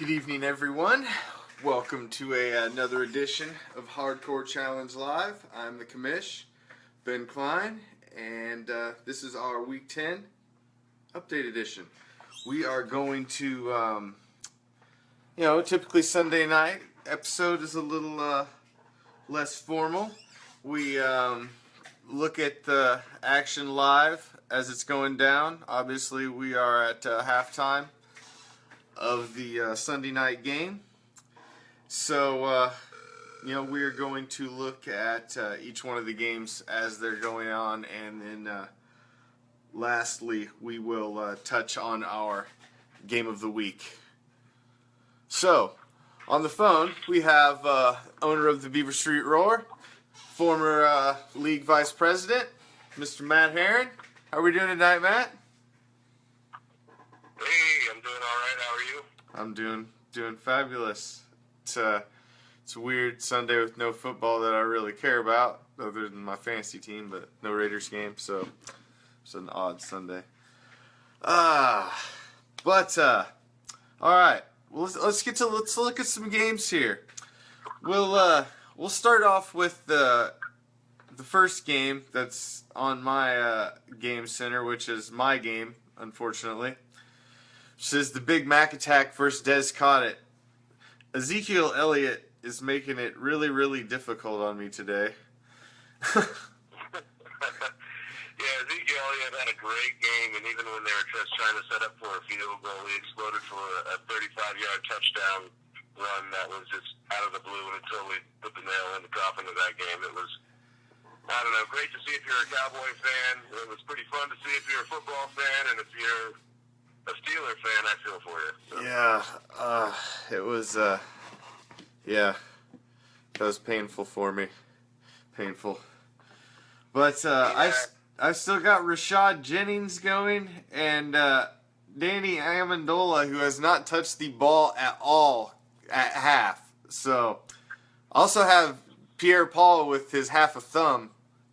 Good evening, everyone. Welcome to another edition of Hardcore Challenge Live. I'm the commish, Ben Klein, and this is our Week 10 update edition. We are going to, typically Sunday night episode is a little less formal. We look at the action live as it's going down. Obviously, we are at halftime of the Sunday night game. So, we are going to look at each one of the games as they're going on, and then lastly, we will touch on our game of the week. So, on the phone, we have owner of the Beaver Street Roar, former league vice president, Mr. Matt Herrin. How are we doing tonight, Matt? Hey, I'm doing all right. How are you? I'm doing fabulous. It's a weird Sunday with no football that I really care about, other than my fantasy team, but no Raiders game, so it's an odd Sunday. All right. Well, let's look at some games here. We'll start off with the first game that's on my game center, which is my game, unfortunately. Which is the Big Mac Attack versus Des Cottet. Ezekiel Elliott is making it really, really difficult on me today. Yeah, Ezekiel Elliott had a great game, and even when they were just trying to set up for a field goal, he exploded for a 35-yard touchdown run that was just out of the blue and it totally put the nail in the coffin of that game. It was, I don't know, great to see if you're a Cowboy fan. It was pretty fun to see if you're a football fan, and if you're a Steeler fan, I feel for you. So. Yeah, it was, that was painful for me. Painful. But I've still got Rashad Jennings going, and Danny Amendola, who has not touched the ball at all at half. So, also have Pierre-Paul with his half a thumb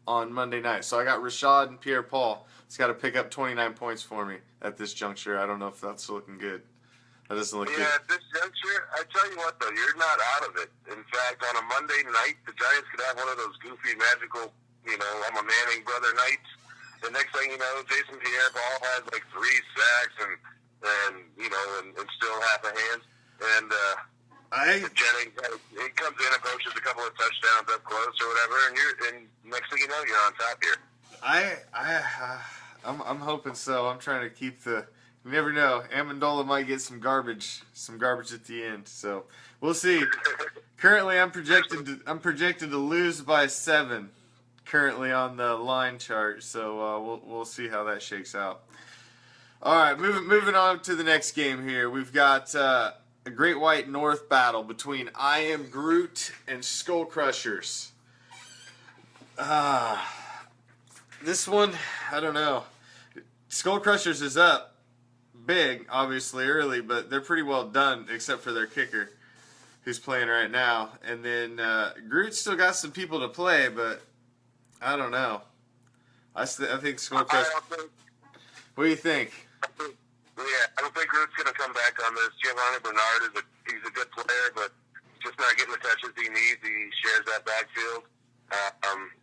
on Monday night. So I got Rashad and Pierre-Paul. It's got to pick up 29 points for me at this juncture. I don't know if that's looking good. That doesn't look good. Yeah, at this juncture, I tell you what, though, you're not out of it. In fact, on a Monday night, the Giants could have one of those goofy, magical, I'm a Manning brother nights. The next thing you know, Jason Pierre-Paul has like 3 sacks and still half a hand. And Jennings, he comes in, approaches a couple of touchdowns up close or whatever, and next thing you know, you're on top here. I'm hoping so. I'm trying to keep the. You never know. Amendola might get some garbage at the end. So we'll see. Currently, I'm projected to lose by 7. Currently on the line chart. So we'll see how that shakes out. All right, moving on to the next game here. We've got a Great White North battle between I Am Groot and Skull Crushers. This one, I don't know. Skull Crushers is up big, obviously, early, but they're pretty well done, except for their kicker, who's playing right now. And then Groot's still got some people to play, but I don't know. I think Skull Crushers... What do you think? I don't think Groot's going to come back on this. Giovanni Bernard he's a good player, but just not getting the touches he needs. He shares that backfield.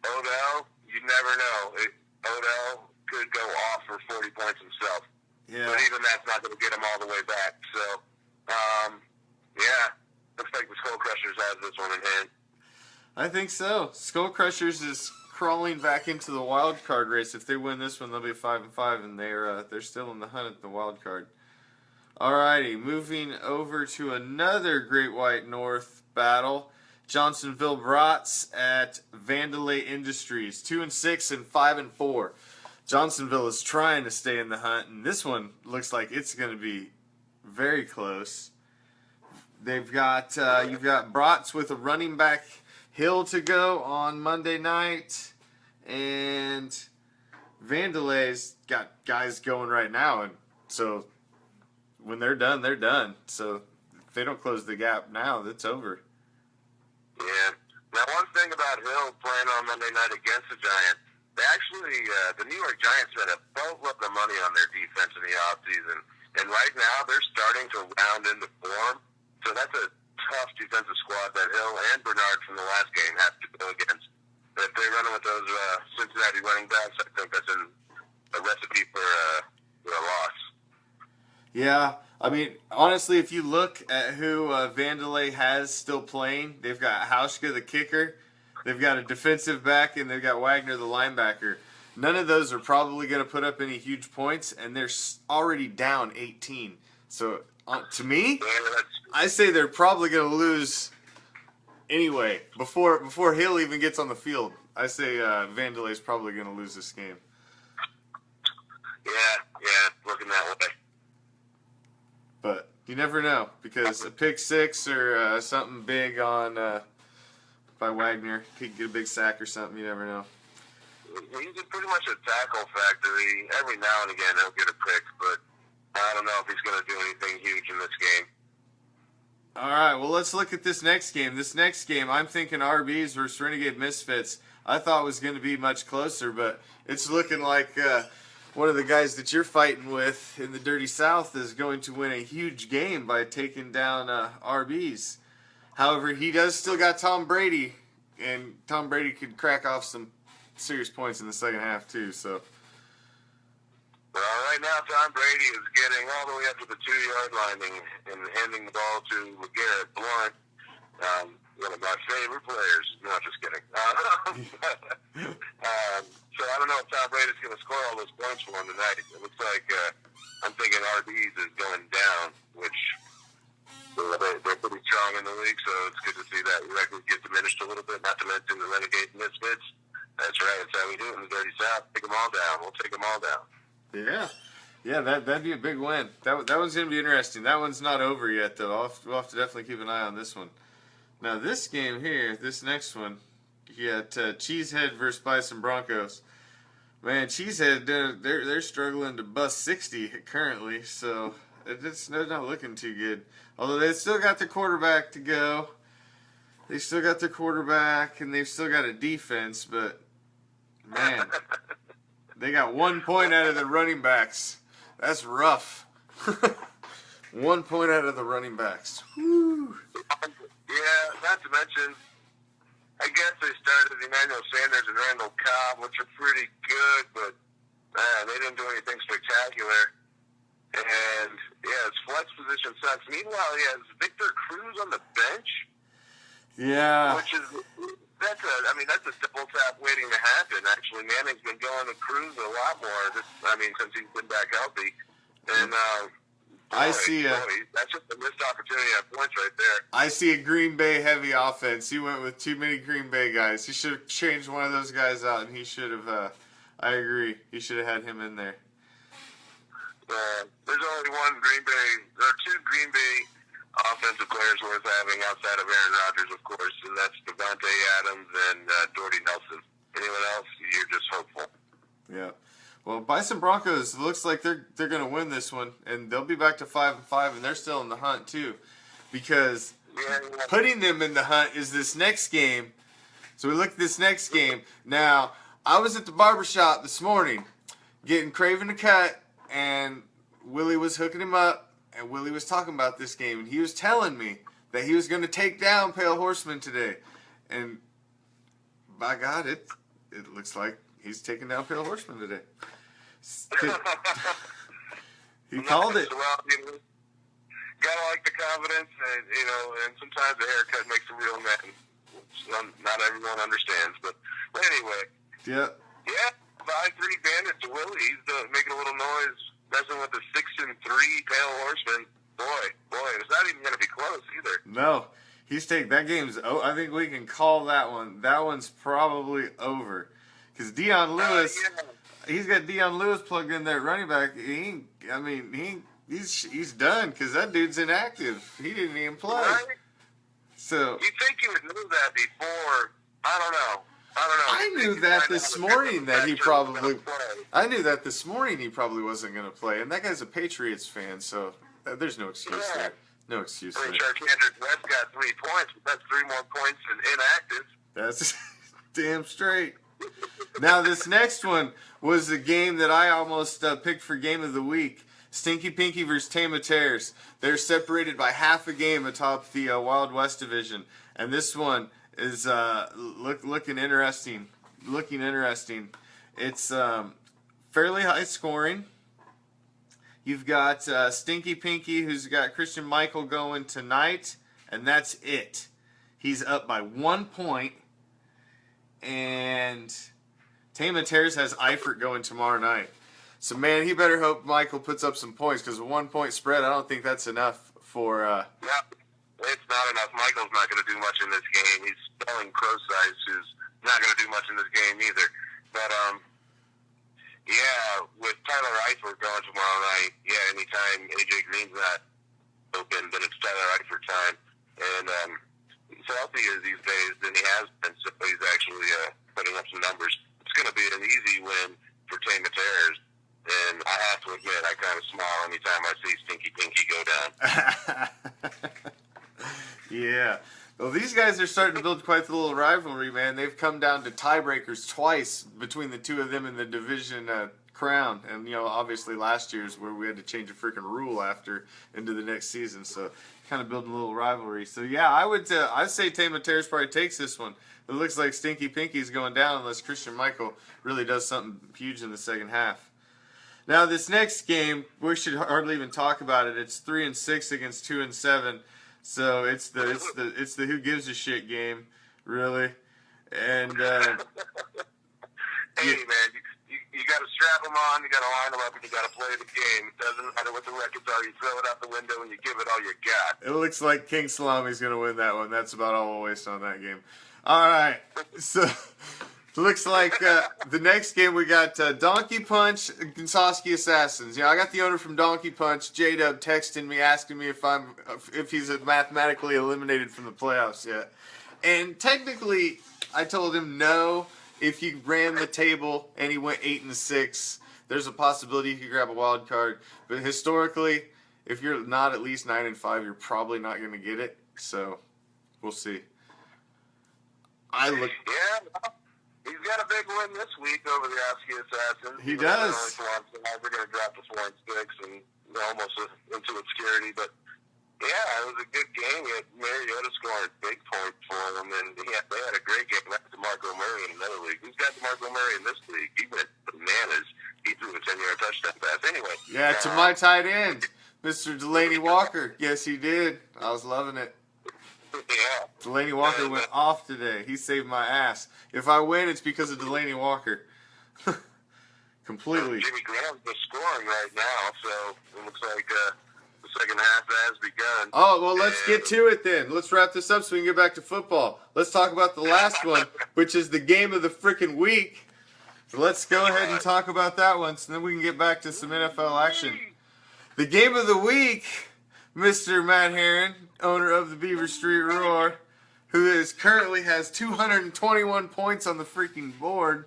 Odell, you never know. Odell could go off for 40 points himself. Yeah. But even that's not going to get him all the way back. So, looks like the Skull Crushers have this one in hand. I think so. Skull Crushers is crawling back into the wild card race. If they win this one, they'll be 5-5, and they're still in the hunt at the wild card. Alrighty, moving over to another Great White North battle. Johnsonville Brats at Vandalay Industries, 2-6 and 5-4. Johnsonville is trying to stay in the hunt, and this one looks like it's going to be very close. They've got you've got Brats with a running back Hill to go on Monday night, and Vandalay's got guys going right now, and so when they're done, they're done. So if they don't close the gap now, it's over. Yeah. Now, one thing about Hill playing on Monday night against the Giants, they actually, the New York Giants spent a boatload of money on their defense in the offseason, and right now they're starting to round into form. So that's a tough defensive squad that Hill and Bernard from the last game have to go against. If they're running with those Cincinnati running backs, I think that's a recipe for a loss. Yeah, I mean, honestly, if you look at who Vandelay has still playing, they've got Hauschka, the kicker, they've got a defensive back, and they've got Wagner, the linebacker. None of those are probably going to put up any huge points, and they're already down 18. So, to me, I say they're probably going to lose anyway. Before Hill even gets on the field, I say Vandelay's probably going to lose this game. Yeah, looking that way. But you never know, because a pick six or something big on by Wagner could get a big sack or something. You never know. He's pretty much a tackle factory. Every now and again he'll get a pick, but I don't know if he's going to do anything huge in this game. All right, well, let's look at this next game. This next game, I'm thinking RBs versus Renegade Misfits. I thought was going to be much closer, but it's looking like one of the guys that you're fighting with in the Dirty South is going to win a huge game by taking down RBs. However, he does still got Tom Brady, and Tom Brady could crack off some serious points in the second half too. So, well, right now Tom Brady is getting all the way up to the 2-yard line and handing the ball to Garrett Blunt, one of my favorite players. No, just kidding. So I don't know if Tom Brady's going to score all those points for him tonight. It looks like I'm thinking RBs is going down, which they're pretty strong in the league, so it's good to see that record get diminished a little bit, not to mention the Renegade Misfits. That's right. That's how we do it in the Dirty South. Take them all down. We'll take them all down. Yeah, that'd be a big win. That one's going to be interesting. That one's not over yet, though. We'll have to definitely keep an eye on this one. Now, this game here, this next one, you got Cheesehead versus Bison Broncos. Man, Cheesehead, they're struggling to bust 60 currently, so they're not looking too good. Although they still got their quarterback to go. They still got their quarterback, and they've still got a defense, but man, they got 1 point out of the running backs. That's rough. 1 point out of the running backs. Woo. Yeah, not to mention, I guess they started Emmanuel Sanders and Randall Cobb, which are pretty good, but man, they didn't do anything spectacular. And yeah, his flex position sucks. Meanwhile, he has Victor Cruz on the bench. Yeah. Which is that's a double tap waiting to happen. Actually, Manning's been going to Cruz a lot more. Since he's been back healthy. And that's just a missed opportunity at points right there. I see a Green Bay heavy offense. He went with too many Green Bay guys. He should have changed one of those guys out, and he should have. I agree. He should have had him in there. There's only two Green Bay offensive players worth having outside of Aaron Rodgers, of course, and that's Devontae Adams and Doherty Nelson. Anyone else, you're just hopeful. Yeah. Well, Bison Broncos looks like they're going to win this one, and they'll be back to 5-5, and they're still in the hunt too, because putting them in the hunt is this next game. So we look at this next game. Now, I was at the barbershop this morning getting Craven a cut, and Willie was hooking him up, and Willie was talking about this game, and he was telling me that he was going to take down Pale Horseman today. And by God, it looks like he's taking down Pale Horseman today. He called it. Well, gotta like the confidence, and sometimes a haircut makes a real man. Not everyone understands, but anyway. Yeah. Yeah, 5-3 Bandit to Willie. He's making a little noise, messing with the 6-3 Pale Horseman. Boy, it's not even going to be close either. No, that game's. Oh, I think we can call that one. That one's probably over, because Dion Lewis. He's got Dion Lewis plugged in there at running back. He's done, because that dude's inactive. He didn't even play. Right? So you think you would know that before? I don't know. I knew that this morning that he probably. I knew that this morning he probably wasn't going to play, and that guy's a Patriots fan, so there's no excuse there. No excuse there. Kendrick West got 3 points, but that's 3 more points than inactive. That's damn straight. Now, this next one was a game that I almost picked for Game of the Week. Stinky Pinky versus Tama Tears. They're separated by half a game atop the Wild West division, and this one is looking interesting. It's fairly high scoring. You've got Stinky Pinky, who's got Christian Michael going tonight, and that's it. He's up by 1 point, and Tama Tears has Eifert going tomorrow night. So, man, he better hope Michael puts up some points, because a 1 point spread, I don't think that's enough for... No, it's not enough. Michael's not going to do much in this game. He's spelling Crowsize, who's not going to do much in this game either. But, yeah, with Tyler Eifert going tomorrow night, yeah, anytime AJ Green's not open, then it's Tyler Eifert time. And he's healthy as these days than he has been, so he's actually putting up some numbers. It's going to be an easy win for Tama Tears. And I have to admit, I kind of smile anytime I see Stinky Pinky go down. Yeah. Well, these guys are starting to build quite the little rivalry, man. They've come down to tiebreakers twice between the two of them in the division crown. And, you know, obviously last year's where we had to change a freaking rule after into the next season. So kind of building a little rivalry. So, yeah, I'd say Tama Tears probably takes this one. It looks like Stinky Pinky's going down unless Christian Michael really does something huge in the second half. Now, this next game, we should hardly even talk about it. It's 3-6 against 2-7. So it's the who gives a shit game, really. And hey, man, you got to strap them on, you got to line them up, and you got to play the game. It doesn't matter what the records are. You throw it out the window and you give it all you got. It looks like King Salami's going to win that one. That's about all we'll waste on that game. All right, so looks like the next game we got Donkey Punch and Gonsoski Assassins. You know, I got the owner from Donkey Punch, J-Dub, texting me asking me if he's mathematically eliminated from the playoffs yet. And technically, I told him no. If he ran the table and he went 8-6, there's a possibility he could grab a wild card. But historically, if you're not at least 9-5, you're probably not going to get it. So we'll see. Yeah. He's got a big win this week over the Oski Assassins. He does. They're going to drop to 4-6 and almost into obscurity. But, yeah, it was a good game. He had Mariota scoring big points for them, and they had a great game. That's DeMarco Murray in another league. Who's got DeMarco Murray in this league? He went bananas. He threw a 10-yard touchdown pass. Anyway. Yeah, to my tight end, Mr. Delaney Walker. Yes, he did. I was loving it. Yeah. Delaney Walker went off today. He saved my ass. If I win, it's because of Delaney Walker. Completely. Jimmy Graham's just scoring right now, so it looks like the second half has begun. Oh, well, let's get to it then. Let's wrap this up so we can get back to football. Let's talk about the last one, which is the game of the freaking week. So let's go ahead and talk about that one, so then we can get back to some NFL action. The game of the week, Mr. Matt Herrin, owner of the Beaver Street Roar, who currently has 221 points on the freaking board,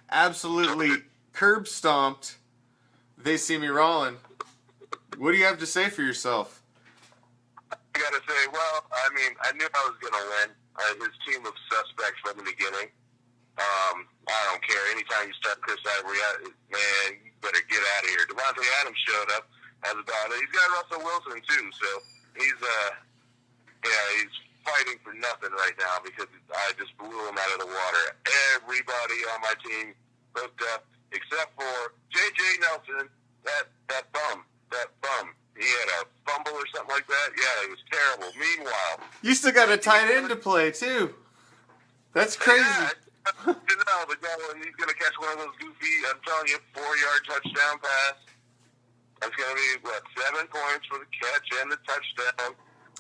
absolutely curb stomped. They see me rolling. What do you have to say for yourself? I gotta say, well, I mean, I knew I was gonna win. His team was suspect from the beginning. I don't care. Anytime you start Chris Ivory, man, you better get out of here. Devontae Adams showed up. He's got Russell Wilson too, so he's fighting for nothing right now because I just blew him out of the water. Everybody on my team hooked up except for J.J. Nelson, that bum. He had a fumble or something like that. Yeah, it was terrible. Meanwhile, you still got a tight end to play too. That's crazy. Yeah, the guy, he's going to catch one of those goofy, I'm telling you, 4-yard touchdown pass. That's going to be, 7 points for the catch and the touchdown.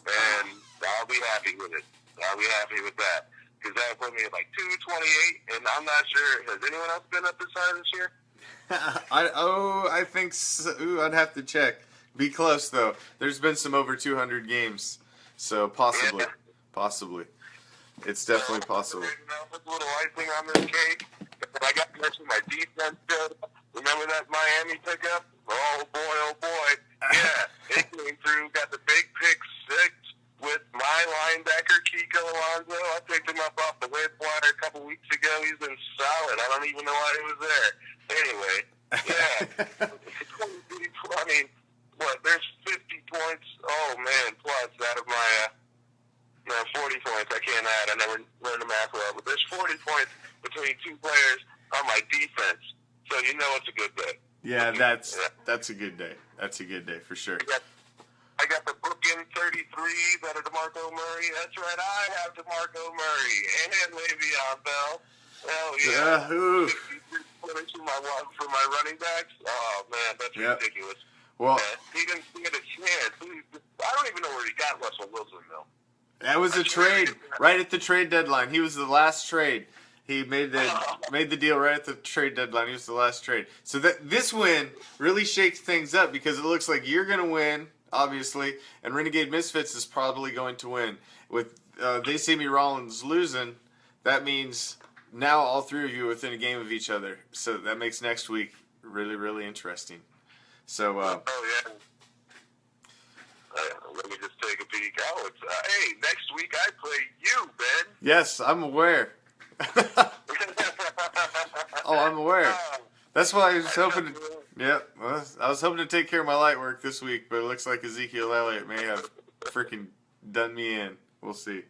And I'll be happy with it. I'll be happy with that. Because that would put me at 228, and I'm not sure. Has anyone else been up this high this year? I think so. Ooh, I'd have to check. Be close, though. There's been some over 200 games. So possibly. Yeah. Possibly. It's definitely possible. Put a little icing on this cake. I got to mention my defense. Remember that Miami pickup? Oh, boy. Yeah, it came through. Got the big pick 6 with my linebacker, Kiko Alonso. I picked him up off the waiver wire a couple weeks ago. He's been solid. I don't even know why he was there. Anyway, yeah. I mean, so you know it's a good day. Yeah, that's a good day. That's a good day for sure. I got the bookend 33s out of DeMarco Murray. That's right, I have DeMarco Murray and Le'Veon Bell. Hell yeah. For my running backs. Oh man, that's ridiculous. Well, he didn't get a chance. I don't even know where he got Russell Wilson though. That was a trade right at the trade deadline. He was the last trade. He made the deal right at the trade deadline. He was the last trade. So this win really shakes things up because it looks like you're going to win, obviously, and Renegade Misfits is probably going to win. With They See Me Rollins losing, that means now all three of you are within a game of each other. So that makes next week really, really interesting. So. Oh yeah. Let me just take a peek. Oh, hey, next week I play you, Ben. Yes, I'm aware. Oh, I'm aware. That's why I was hoping to. Yep, I was hoping to take care of my light work this week, but it looks like Ezekiel Elliott may have freaking done me in. We'll see.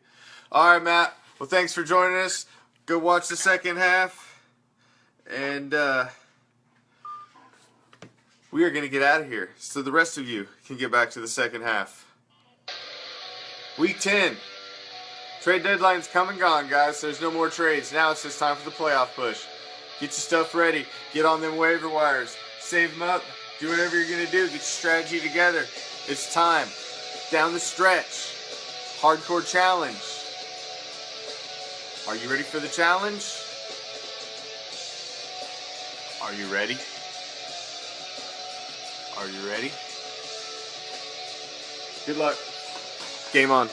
All right, Matt. Well, thanks for joining us. Go watch the second half, and we are going to get out of here so the rest of you can get back to the second half. Week 10. Trade deadline's come and gone, guys. There's no more trades. Now it's just time for the playoff push. Get your stuff ready. Get on them waiver wires. Save them up. Do whatever you're going to do. Get your strategy together. It's time. Down the stretch. Hardcore challenge. Are you ready for the challenge? Are you ready? Are you ready? Good luck. Game on.